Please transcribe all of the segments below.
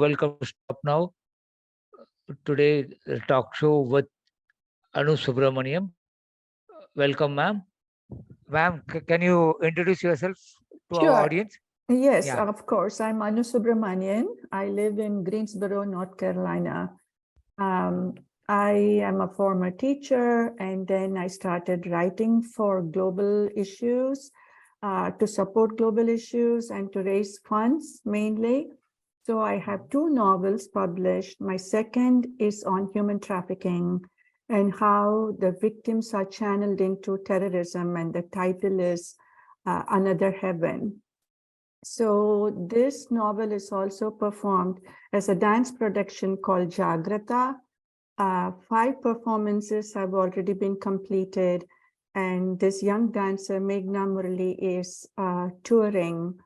welcome to Stop Now. Today, the talk show with Annu Subramanian. Welcome, ma'am. Ma'am, can you introduce yourself to our Sure. audience? Yes, Yeah. of course. I'm Annu Subramanian. I live in Greensboro, North Carolina. Um, I am a former teacher, and then I started writing for global issues, to support global issues and to raise funds mainly. So I have two novels published. My second is on human trafficking and how the victims are channeled into terrorism, and the title is Another Heaven. So this novel is also performed as a dance production called Jagrata. 5 performances have already been completed, and this young dancer, Meghna Murali, is touring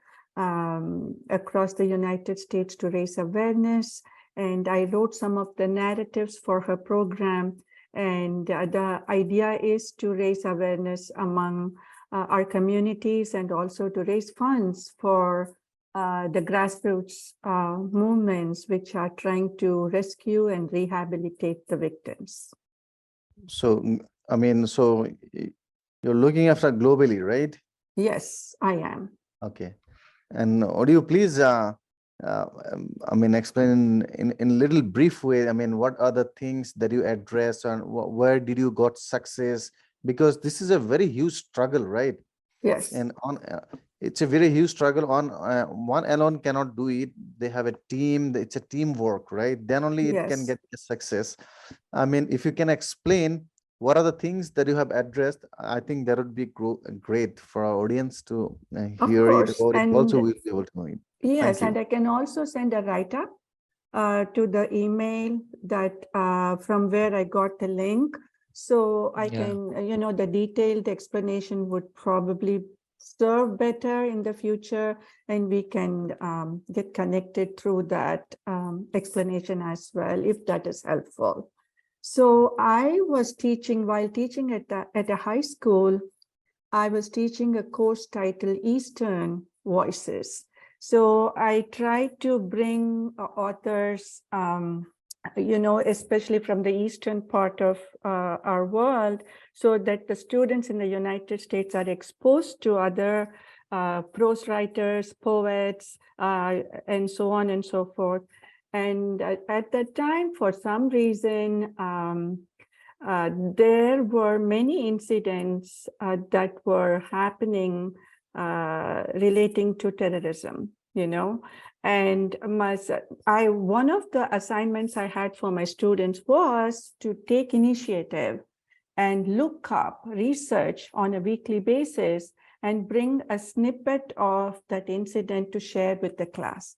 across the United States to raise awareness. And I wrote some of the narratives for her program, and the idea is to raise awareness among our communities and also to raise funds for the grassroots movements which are trying to rescue and rehabilitate the victims. So, you're looking after globally, right? Yes, I am. Okay. And would you please, explain in little brief way, what are the things that you address and where did you got success? Because this is a very huge struggle, right? Yes. And it's a very huge struggle. One alone cannot do it. They have a team. It's a teamwork, right? Then only it can Yes. get a success. If you can explain what are the things that you have addressed, I think that would be great for our audience to hear it, course. or it And also will be able to know it. yes, Thank and you. I can also send a write-up to the email that from where I got the link. So I Yeah. can, the detailed explanation would probably serve better in the future, and we can get connected through that explanation as well, if that is helpful. So I was teaching, while teaching at a high school, I was teaching a course titled Eastern Voices. So I tried to bring authors, especially from the eastern part of our world, so that the students in the United States are exposed to other prose writers, poets, and so on and so forth. And at that time, for some reason, there were many incidents that were happening relating to terrorism, and one of the assignments I had for my students was to take initiative and look up research on a weekly basis and bring a snippet of that incident to share with the class.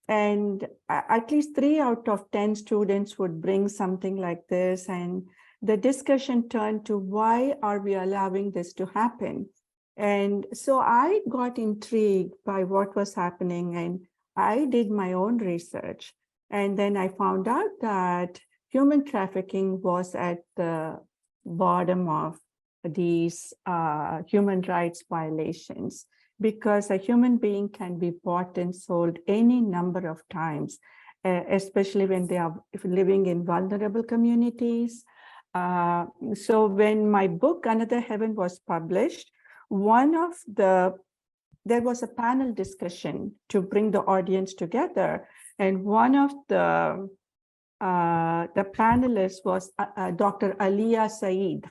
And at least 3 out of 10 students would bring something like this, and the discussion turned to why are we allowing this to happen? And so I got intrigued by what was happening, and I did my own research. And then I found out that human trafficking was at the bottom of these human rights violations, because a human being can be bought and sold any number of times, especially when they are living in vulnerable communities. So when my book, Another Heaven, was published, there was a panel discussion to bring the audience together. And one of the panelists was Dr. Aliyah Saeed.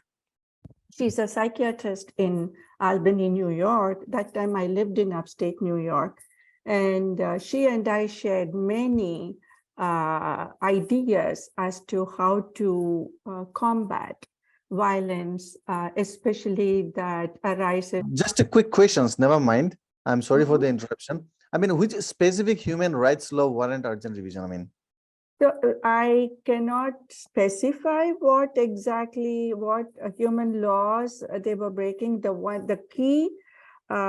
She's a psychiatrist in Albany, New York. That time I lived in upstate New York. And she and I shared many ideas as to how to combat violence, especially that arises. Just a quick questions, never mind. I'm sorry for the interruption. Which specific human rights law warrant urgent revision? So I cannot specify what human laws they were breaking. The key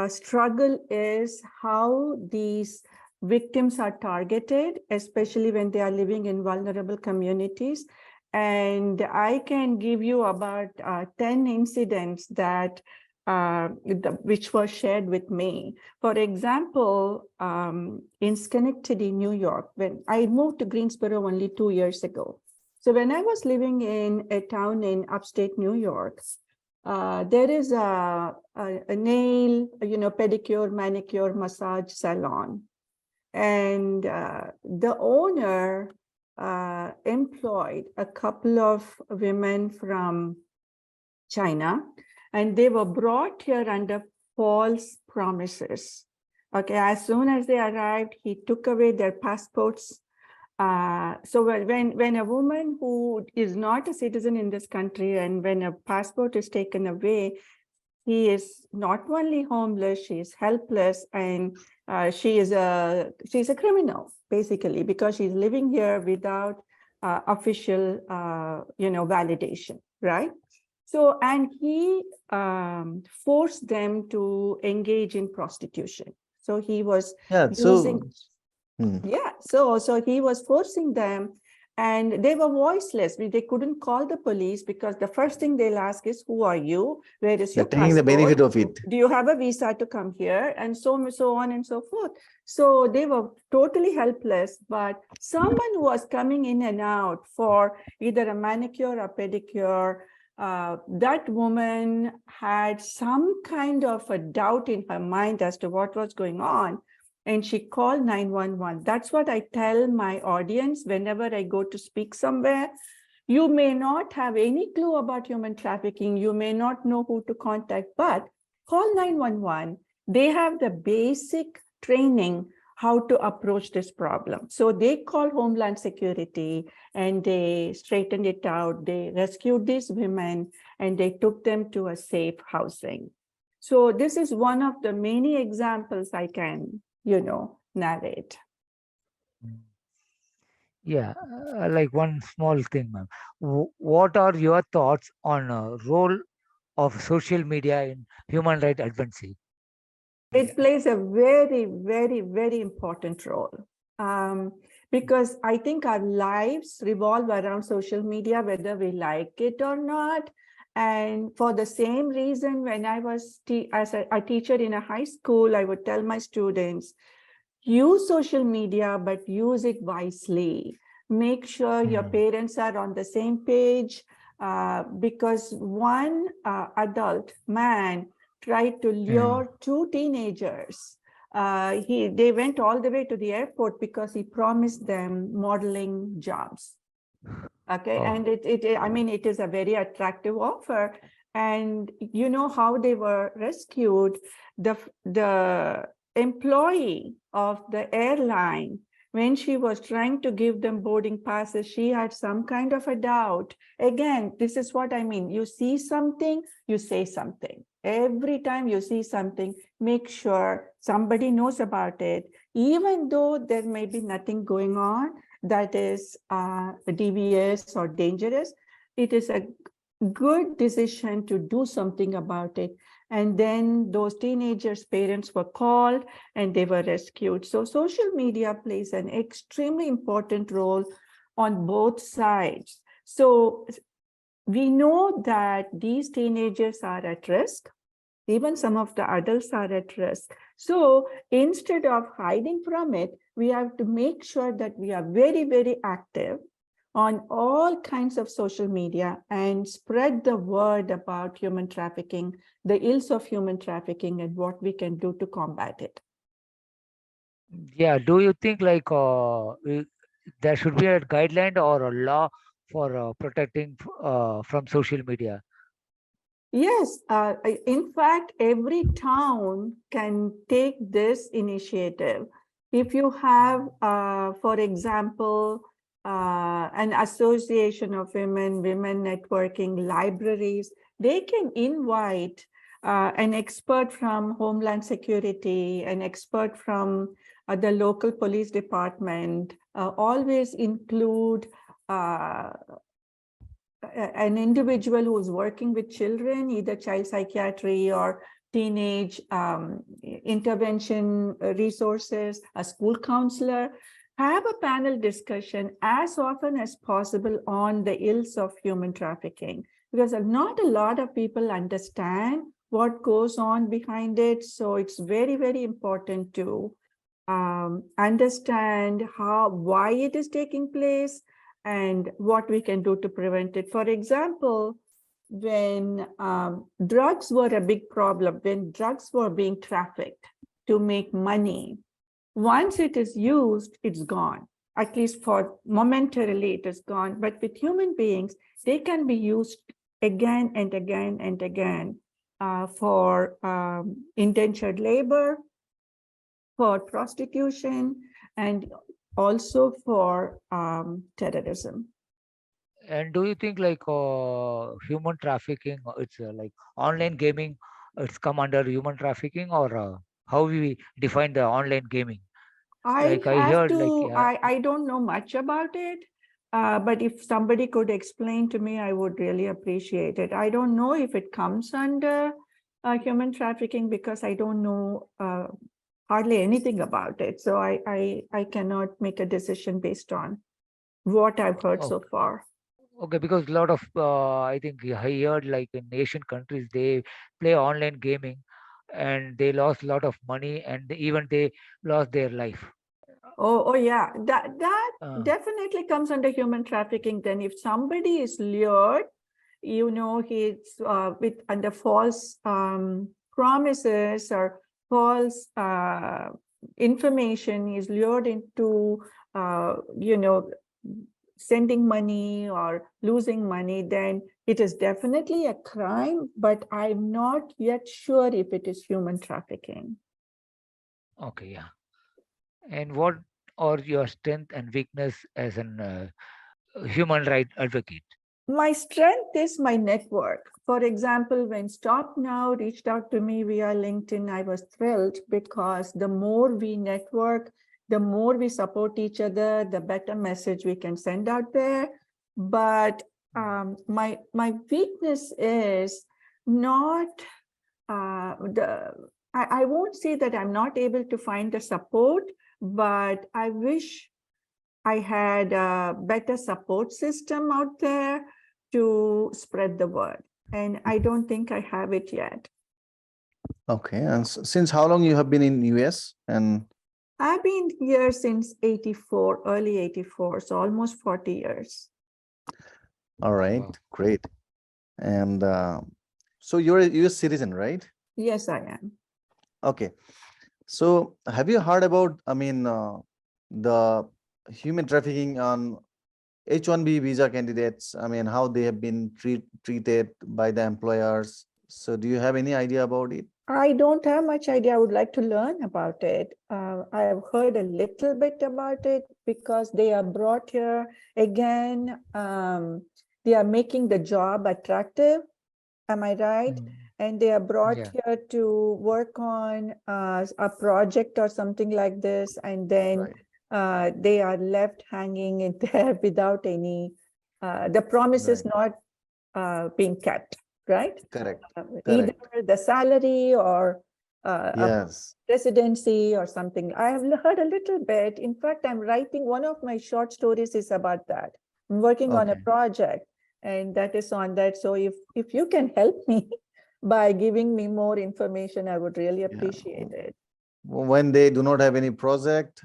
struggle is how these victims are targeted, especially when they are living in vulnerable communities. And I can give you about 10 incidents that which were shared with me. For example, in Schenectady, New York, when I moved to Greensboro only 2 years ago. So when I was living in a town in upstate New York, there is a nail, pedicure, manicure, massage salon. And the owner employed a couple of women from China, and they were brought here under false promises. Okay, as soon as they arrived, he took away their passports. So when a woman who is not a citizen in this country, and when a passport is taken away, she is not only homeless, she is helpless, and she's a criminal, basically, because she's living here without official validation, right? So, and he forced them to engage in prostitution. So he was Yeah. using, Hmm. so he was forcing them, and they were voiceless. They couldn't call the police because the first thing they'll ask is, who are you? Where is They're your taking the passport? benefit of it. Do you have a visa to come here? And so on and so forth. So they were totally helpless, but someone who was coming in and out for either a manicure or pedicure, that woman had some kind of a doubt in her mind as to what was going on. And she called 911. That's what I tell my audience whenever I go to speak somewhere. You may not have any clue about human trafficking. You may not know who to contact, but call 911. They have the basic training how to approach this problem. So they called Homeland Security and they straightened it out. They rescued these women and they took them to a safe housing. So this is one of the many examples I can narrate. Yeah, like one small thing, ma'am. What are your thoughts on role of social media in human rights advocacy? It plays a very, very, very important role. Because I think our lives revolve around social media, whether we like it or not. And for the same reason, when I was as a teacher in a high school, I would tell my students, use social media, but use it wisely. Make sure your parents are on the same page, because one adult man tried to lure two teenagers. They went all the way to the airport because he promised them modeling jobs. Okay, and it is a very attractive offer. And you know how they were rescued? The employee of the airline, when she was trying to give them boarding passes, she had some kind of a doubt. Again, this is what I mean. You see something, you say something. Every time you see something, make sure somebody knows about it, even though there may be nothing going on that is devious or dangerous. It is a good decision to do something about it. And then those teenagers' parents were called and they were rescued. So social media plays an extremely important role on both sides. So we know that these teenagers are at risk. Even some of the adults are at risk. So instead of hiding from it, we have to make sure that we are very, very active on all kinds of social media and spread the word about human trafficking, the ills of human trafficking, and what we can do to combat it. Yeah, do you think like there should be a guideline or a law for protecting from social media? Yes, in fact, every town can take this initiative. If you have, for example, an association of women networking, libraries, they can invite an expert from Homeland Security, an expert from the local police department, always include an individual who is working with children, either child psychiatry or teenage intervention resources, a school counselor. Have a panel discussion as often as possible on the ills of human trafficking, because not a lot of people understand what goes on behind it. So it's very, very important to understand why it is taking place and what we can do to prevent it. For example, when drugs were a big problem, when drugs were being trafficked to make money, once it is used, it's gone. At least for momentarily, it is gone. But with human beings, they can be used again and again and again for indentured labor, for prostitution, and also for terrorism. And do you think like human trafficking, it's like online gaming, it's come under human trafficking, or how we define the online gaming? I Like I have heard, like to, yeah, I don't know much about it, but if somebody could explain to me, I would really appreciate it. I don't know if it comes under human trafficking because I don't know hardly anything about it. So I cannot make a decision based on what I've heard so okay, far. okay, because a lot of I think I heard like in Asian countries they play online gaming, and they lost a lot of money, and even they lost their life. Oh yeah, that Uh, definitely comes under human trafficking. Then if somebody is lured, he's with under false promises or false information, he's lured into sending money or losing money, then it is definitely a crime, but I'm not yet sure if it is human trafficking. okay, yeah. And what are your strength and weakness as an human right advocate? My strength is my network. For example, when Stop Now reached out to me via LinkedIn, I was thrilled because the more we network, the more we support each other, the better message we can send out there. But my weakness is not I won't say that I'm not able to find the support, but I wish I had a better support system out there to spread the word. And I don't think I have it yet. Okay. And since how long you have been in US? And I've been here since 84, early 84, so almost 40 years. all right, Wow. great. And so you're a US citizen, right? Yes, I am. Okay. So have you heard about, the human trafficking on H-1B visa candidates? I mean, how they have been treated by the employers. So do you have any idea about it? I don't have much idea. I would like to learn about it. I've heard a little bit about it because they are brought here again. They are making the job attractive. Am I right? Mm, And they are brought yeah. here to work on a project or something like this, and then Right, they are left hanging in there without any, the promise is right. not being kept, right? Correct, Either correct. the salary or a Yes, residency or something. I have heard a little bit. In fact, I'm writing one of my short stories is about that. I'm working on a okay. project, and that is on that. So if you can help me by giving me more information, I would really Yeah. appreciate it. When they do not have any project,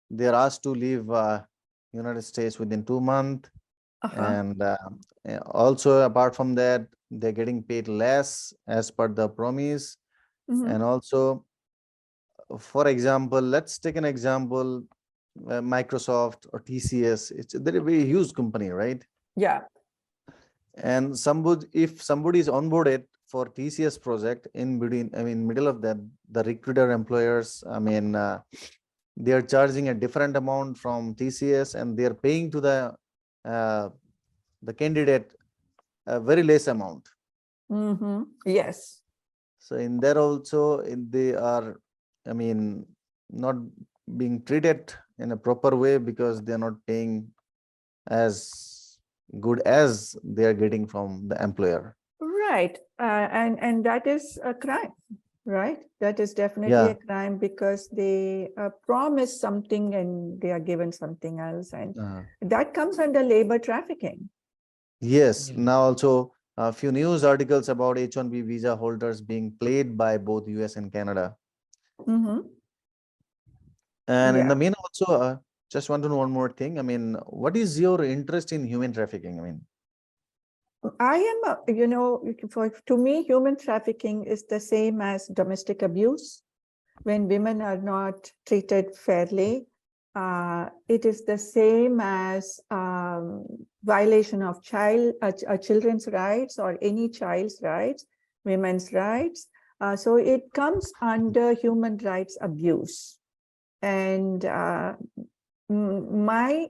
they are asked to leave United States within 2 months. Uh-huh. And also apart from that, they're getting paid less as per the promise. Mm-hmm. And also, for example, let's take an example, Microsoft or TCS. They're a very huge company, right? Yeah. And if somebody is onboarded for TCS project in between, middle of that, the recruiter employers, they are charging a different amount from TCS, and they are paying to uh, the candidate a very less amount. Mm-hmm. Yes. So in there also, they are, not being treated in a proper way because they are not paying as good as they are getting from the employer. Right. And that is a crime, right? That is definitely a Yeah. crime because they promise something and they are given something else. And uh, that comes under labor trafficking. yes. Yeah. Now also, a few news articles about H-1B visa holders being played by both US and Canada. Mm-hmm. And in Yeah. the mean also, just want to know one more thing. I mean, what is your interest in human trafficking? I mean, I am, to me, human trafficking is the same as domestic abuse. When women are not treated fairly, it is the same as violation of children's rights or any child's rights, women's rights. So it comes under human rights abuse. And my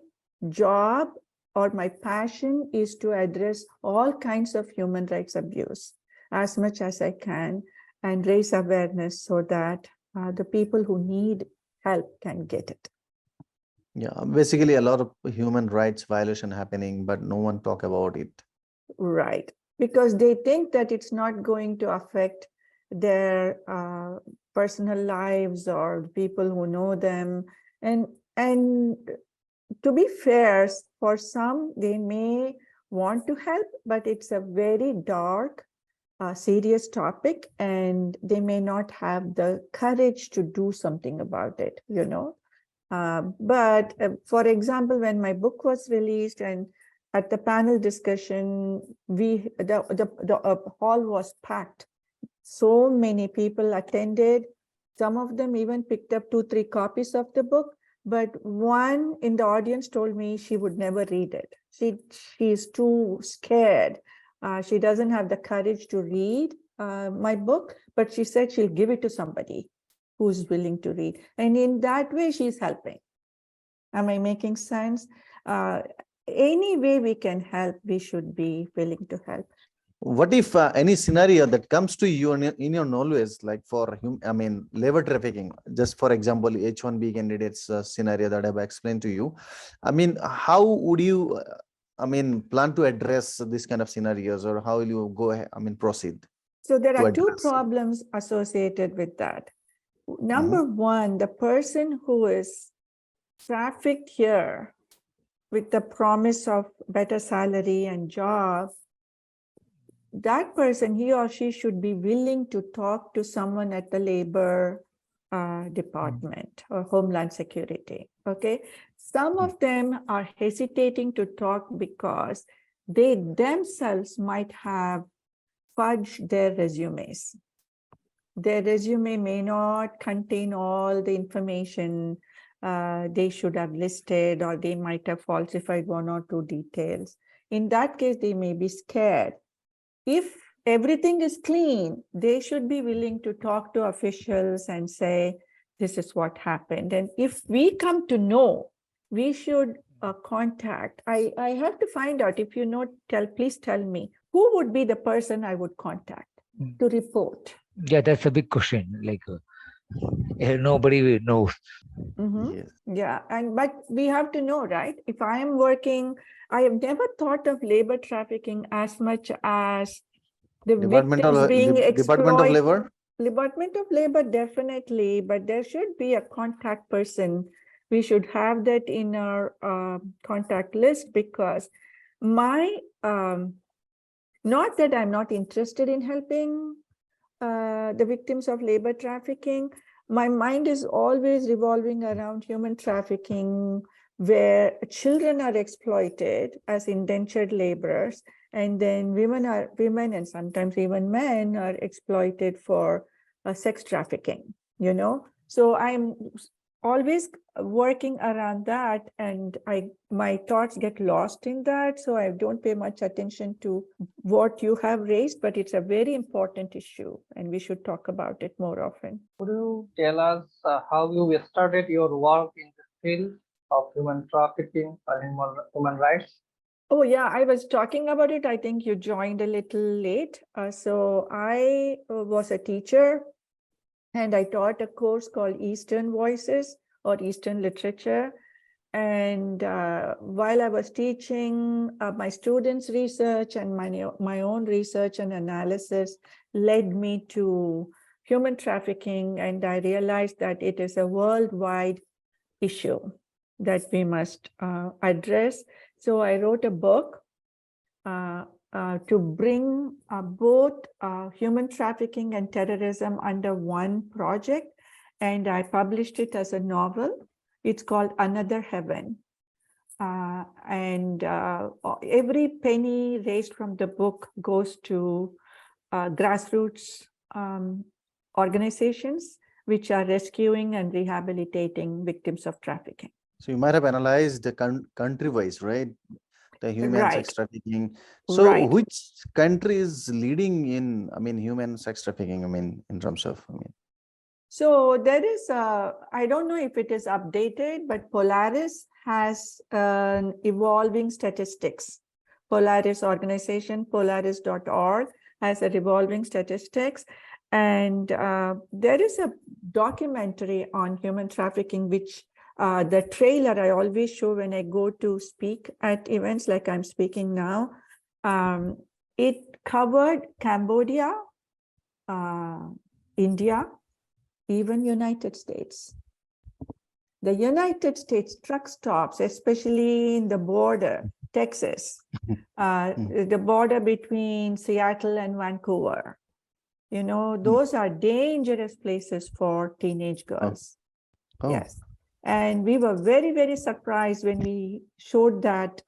job or my passion is to address all kinds of human rights abuse as much as I can and raise awareness so that the people who need help can get it. yeah, basically a lot of human rights violation happening, but no one talk about it. Right. Because they think that it's not going to affect their personal lives or people who know them. And to be fair, for some, they may want to help, but it's a very dark, serious topic, and they may not have the courage to do something about it, But for example, when my book was released and at the panel discussion, the hall was packed. So many people attended. Some of them even picked up 2-3 copies of the book. But one in the audience told me she would never read it. She's too scared. She doesn't have the courage to read my book, but she said she'll give it to somebody who's willing to read. And in that way, she's helping. Am I making sense? Any way we can help, we should be willing to help. What if any scenario that comes to you in your knowledge, like for labor trafficking, just for example, H-1B candidates scenario that I've explained to you. I mean, how would you, plan to address this kind of scenarios, or how will you go ahead, proceed? So there are two address it? problems associated with that. Number one, the person who is trafficked here with the promise of better salary and job, that person, he or she should be willing to talk to someone at the labor department or Homeland Security, okay? Some of them are hesitating to talk because they themselves might have fudged their resumes. Their resume may not contain all the information they should have listed, or they might have falsified 1 or 2 details. In that case, they may be scared. If everything is clean, they should be willing to talk to officials and say, this is what happened. And if we come to know, we should contact. I have to find out, if you know, please tell me, who would be the person I would contact to report? Yeah, that's a big question. Like nobody knows. Yes. Yeah, but we have to know, right? If I am working, I have never thought of labor trafficking as much as the victims being exploited. Department of Labor? Department of Labor, definitely, but there should be a contact person. We should have that in our contact list, because not that I'm not interested in helping the victims of labor trafficking, my mind is always revolving around human trafficking, where children are exploited as indentured laborers, and then women and sometimes even men are exploited for sex trafficking, So I'm always working around that, and my thoughts get lost in that, so I don't pay much attention to what you have raised, but it's a very important issue and we should talk about it more often. Could you tell us how you started your work in the field of human trafficking and human rights? Oh yeah, I was talking about it. I think you joined a little late. So I was a teacher, and I taught a course called Eastern Voices or Eastern Literature. And while I was teaching, my students' research and my own research and analysis led me to human trafficking. And I realized that it is a worldwide issue that we must address. So I wrote a book to bring both human trafficking and terrorism under one project, and I published it as a novel. It's called Another Heaven. And every penny raised from the book goes to grassroots organizations which are rescuing and rehabilitating victims of trafficking. So you might have analyzed the country-wise, right? The human sex Right. trafficking. So Right. which country is leading in, I mean, human sex trafficking, I mean, in terms of, I mean. So there is I don't know if it is updated, but Polaris has an evolving statistics. Polaris organization, polaris.org, has a revolving statistics. And there is a documentary on human trafficking, which the trailer I always show when I go to speak at events like I'm speaking now. It covered Cambodia, India, even United States. The United States truck stops, especially in the border, Texas, the border between Seattle and Vancouver. You know, those are dangerous places for teenage girls. Oh. Yes. And we were very, very surprised when we showed that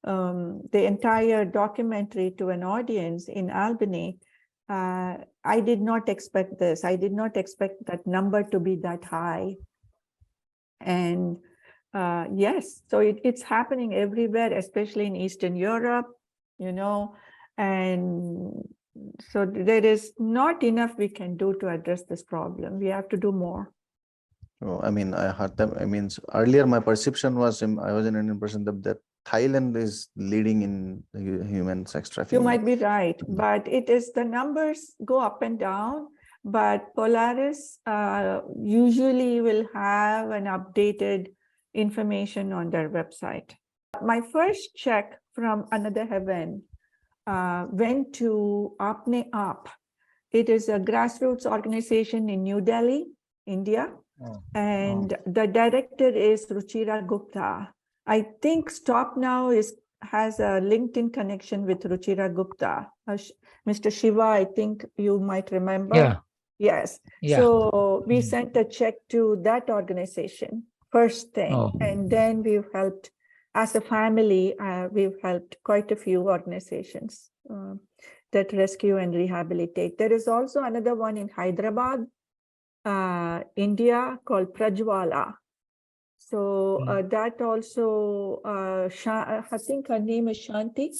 the entire documentary to an audience in Albany. I did not expect this. I did not expect that number to be that high. And yes, so it's happening everywhere, especially in Eastern Europe, you know, and so there is not enough we can do to address this problem. We have to do more. Oh, I mean, I heard them. I mean, earlier my perception was I was in an impression that Thailand is leading in human sex trafficking. You might be right, but it is the numbers go up and down. But Polaris usually will have an updated information on their website. My first check from Another Heaven went to Apne Up. It is a grassroots organization in New Delhi, India. And the director is Ruchira Gupta. I think Stop Now has a LinkedIn connection with Ruchira Gupta. Mr. Shiva, I think you might remember. Yeah. Yes. Yeah. So we sent a check to that organization, first thing. Oh. And then we've helped, as a family, we've helped quite a few organizations that rescue and rehabilitate. There is also another one in Hyderabad, India, called Prajwala. So that also, I think her name is Shanti.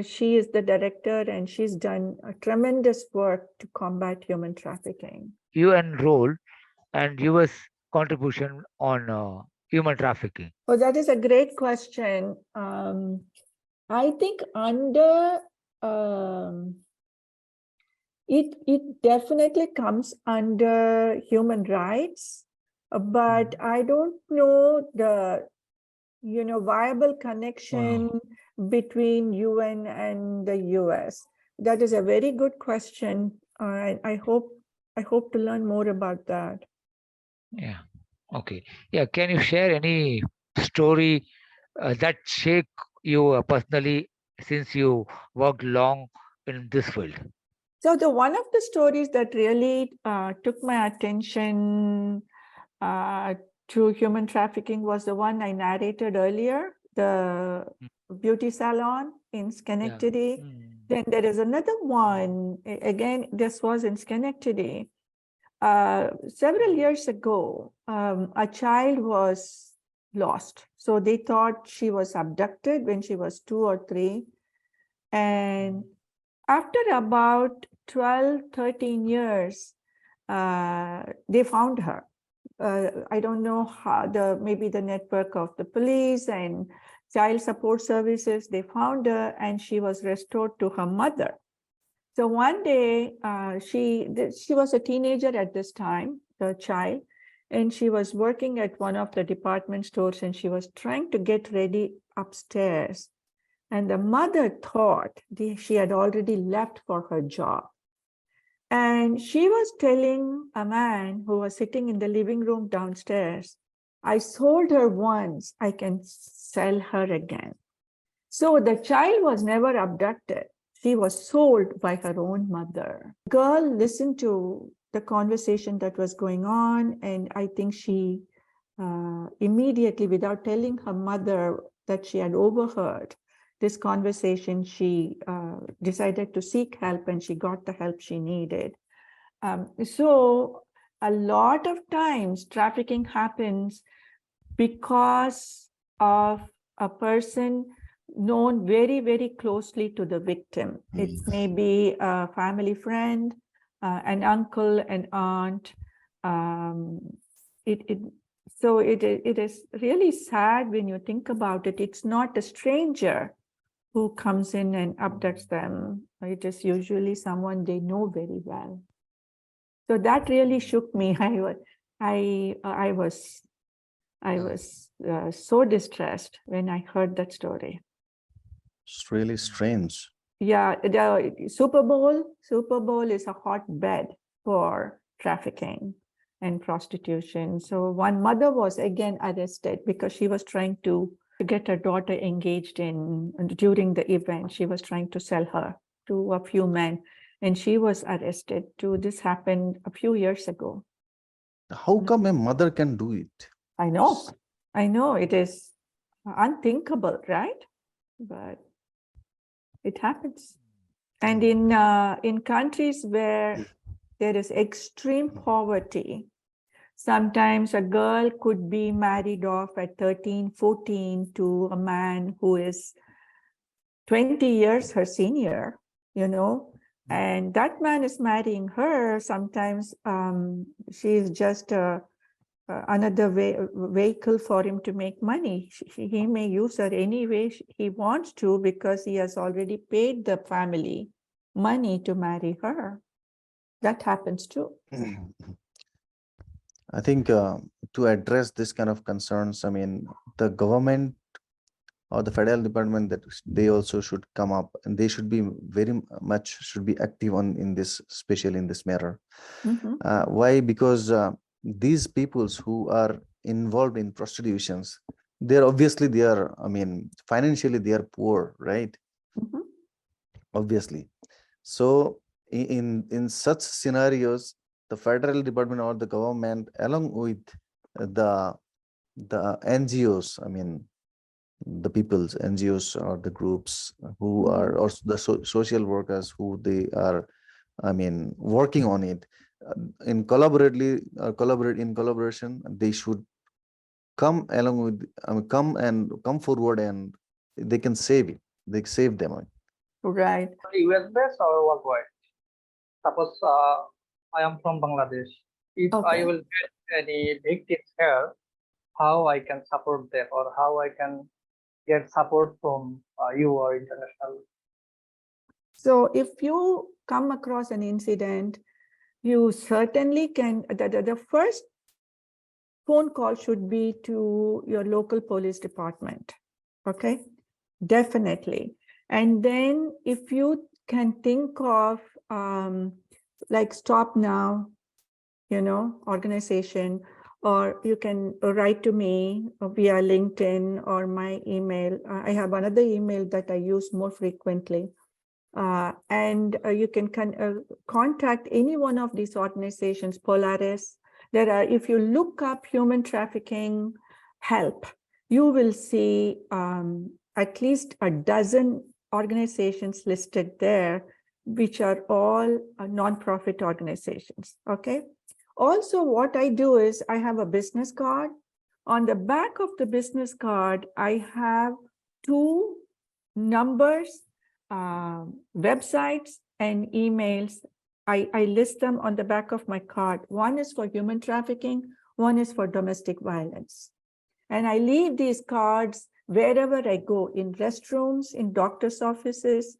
She is the director, and she's done a tremendous work to combat human trafficking. UN role and US contribution on human trafficking. Oh, that is a great question. I think under it definitely comes under human rights, but I don't know the viable connection between UN and the US. That is a very good question. I hope to learn more about that. Yeah. Okay. Yeah. Can you share any story that shaped you personally since you worked long in this field? So one of the stories that really took my attention to human trafficking was the one I narrated earlier, the beauty salon in Schenectady. Yeah. Then there is another one, again, this was in Schenectady. Several years ago, a child was lost. So they thought she was abducted when she was 2 or 3. And after about 12, 13 years, they found her. I don't know how, maybe the network of the police and child support services, they found her and she was restored to her mother. So one day, she was a teenager at this time, the child, and she was working at one of the department stores and she was trying to get ready upstairs. And the mother thought she had already left for her job. And she was telling a man who was sitting in the living room downstairs, I sold her once, I can sell her again. So the child was never abducted. She was sold by her own mother. Girl listened to the conversation that was going on, and I think she immediately, without telling her mother that she had overheard this conversation, she decided to seek help, and she got the help she needed. So a lot of times trafficking happens because of a person known very, very closely to the victim. It may be a family friend, an uncle, an aunt. So it is really sad when you think about it. It's not a stranger who comes in and abducts them. It is usually someone they know very well. So that really shook me. I was so distressed when I heard that story. It's really strange. Yeah, the Super Bowl is a hotbed for trafficking and prostitution. So one mother was again arrested because she was trying to get her daughter engaged in during the event. She was trying to sell her to a few men, and she was arrested too. This happened a few years ago. How come a mother can do it? I know it is unthinkable, right? But it happens. And in countries where there is extreme poverty, sometimes a girl could be married off at 13, 14 to a man who is 20 years her senior, and that man is marrying her. Sometimes she is just another vehicle for him to make money. He may use her any way he wants to because he has already paid the family money to marry her. That happens too. I think to address this kind of concerns, I mean, the government or the federal department, that they also should come up, and they should be very much should be active in this, especially in this matter. Why? Because these peoples who are involved in prostitutions, they're obviously I mean, financially they are poor, right? Obviously. So in such scenarios, the federal department or the government, along with the NGOs, I mean, the people's NGOs or the groups who are, or the social workers who they are, I mean, working on it, in collaboration, they should come along with, I mean, come forward, and they can save it. They save them. Right. US based or worldwide? Suppose I am from Bangladesh. If I will get any victims here, how I can support them, or how I can get support from you or international? So if you come across an incident, you certainly can, the first phone call should be to your local police department. Okay, definitely. And then if you can think of like Stop Now, organization, or you can write to me via LinkedIn or my email. I have another email that I use more frequently. And you can contact any one of these organizations, Polaris. If you look up human trafficking help, you will see at least a dozen organizations listed there, which are all nonprofit organizations. Okay. Also, what I do is I have a business card. On the back of the business card, I have 2 numbers, websites, and emails. I list them on the back of my card. One is for human trafficking, one is for domestic violence. And I leave these cards wherever I go, in restrooms, in doctor's offices,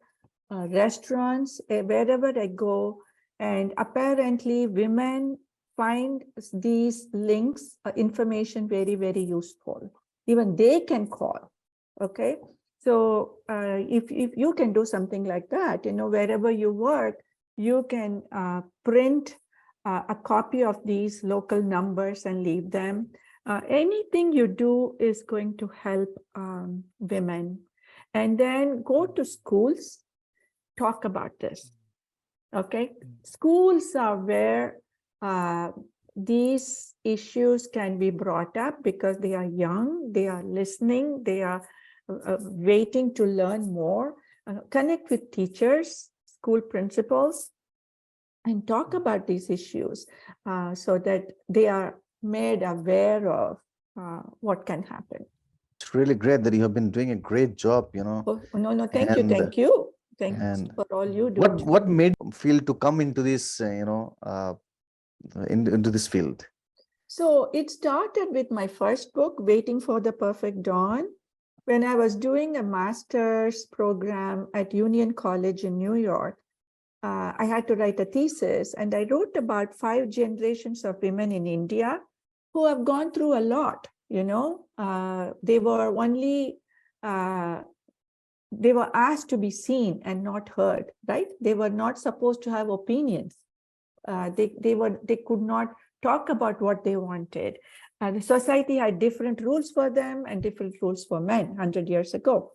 restaurants, wherever I go. And apparently women find these links, information very, very useful. Even they can call, okay? So if you can do something like that, wherever you work, you can print a copy of these local numbers and leave them. Anything you do is going to help women. and then go to schools, talk about this. Okay, schools are where these issues can be brought up because they are young, they are listening, they are waiting to learn more. Connect with teachers, school principals, and talk about these issues so that they are made aware of what can happen. It's really great that you have been doing a great job, Oh, no, thank And- you. Thanks and for all you do. what made you feel to come into this, into this field? So it started with my first book, Waiting for the Perfect Dawn, when I was doing a master's program at Union College in New York. I had to write a thesis, and I wrote about 5 generations of women in India who have gone through a lot. They were only they were asked to be seen and not heard, right? They were not supposed to have opinions. They could not talk about what they wanted. The society had different rules for them and different rules for men 100 years ago.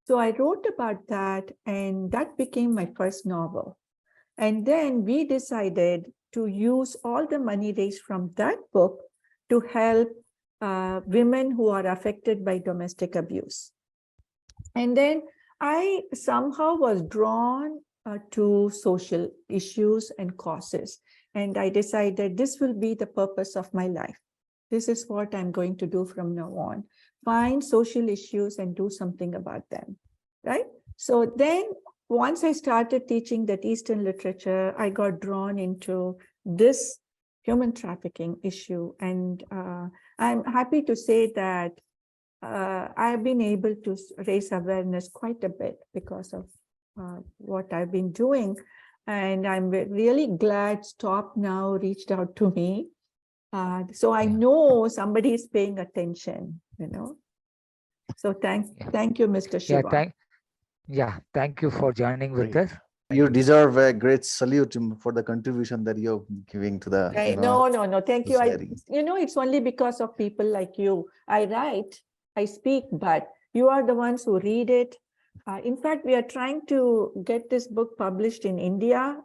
So I wrote about that, and that became my first novel. And then we decided to use all the money raised from that book to help women who are affected by domestic abuse. And then I somehow was drawn to social issues and causes. And I decided this will be the purpose of my life. This is what I'm going to do from now on. Find social issues and do something about them, right? So then once I started teaching that Eastern literature, I got drawn into this human trafficking issue. And I'm happy to say that I've been able to raise awareness quite a bit because of what I've been doing. And I'm really glad Stop Now reached out to me. So I know somebody is paying attention, So thank you, Mr. Shiva. Thank you for joining with Great. us. You deserve a great salute for the contribution that you're giving to the No, thank you. society. It's only because of people like you. I write, I speak, but you are the ones who read it. In fact, we are trying to get this book published in India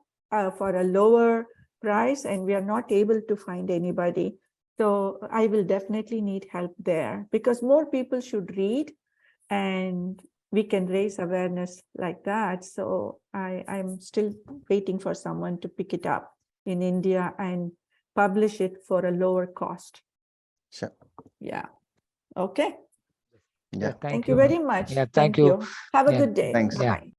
for a lower price, and we are not able to find anybody. So I will definitely need help there because more people should read, and we can raise awareness like that. So I'm still waiting for someone to pick it up in India and publish it for a lower cost. Sure. Yeah. Okay. Yeah. Thank you very much. Yeah, thank you. Have a Yeah, good day. thanks. Bye-bye.